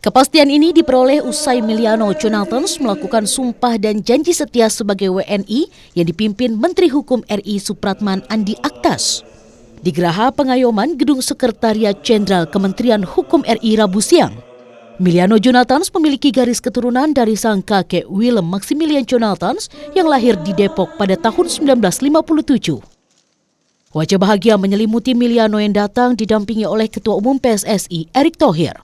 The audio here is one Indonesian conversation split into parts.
Kepastian ini diperoleh usai Emiliano Jonathans melakukan sumpah dan janji setia sebagai WNI yang dipimpin Menteri Hukum RI Supratman Andi Aktas. Di Geraha Pengayoman Gedung Sekretariat Jenderal Kementerian Hukum RI Rabu siang, Emiliano Jonathans memiliki garis keturunan dari sang kakek Willem Maximilian Jonathans yang lahir di Depok pada tahun 1957. Wajah bahagia menyelimuti Emiliano yang datang didampingi oleh Ketua Umum PSSI Erick Thohir.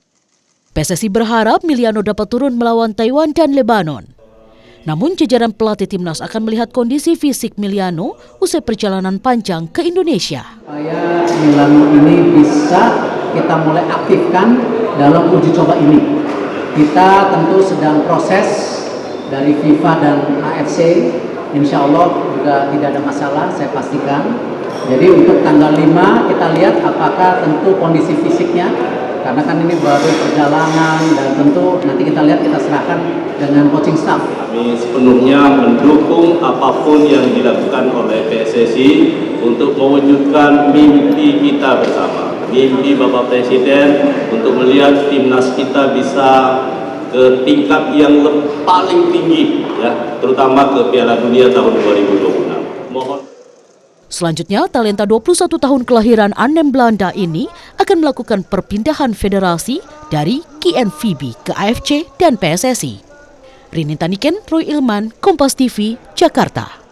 PSSI berharap Emiliano dapat turun melawan Taiwan dan Lebanon. Namun jajaran pelatih timnas akan melihat kondisi fisik Emiliano usai perjalanan panjang ke Indonesia. Supaya Emiliano ini bisa kita mulai aktifkan dalam uji coba ini. Kita tentu sedang proses dari FIFA dan AFC. Insya Allah juga tidak ada masalah, saya pastikan. Jadi untuk tanggal 5 kita lihat apakah tentu kondisi fisiknya, karena kan ini baru perjalanan dan tentu nanti kita lihat, kita serahkan dengan coaching staff. Kami sepenuhnya mendukung apapun yang dilakukan oleh PSSI untuk mewujudkan mimpi kita bersama. Mimpi Bapak Presiden untuk melihat timnas kita bisa ke tingkat yang paling tinggi, ya, terutama ke Piala Dunia tahun 2026. Mohon. Selanjutnya, talenta 21 tahun kelahiran Arnhem Belanda ini akan melakukan perpindahan federasi dari KNVB ke AFC dan PSSI. Rini Taniken, Roy Ilman, Kompas TV, Jakarta.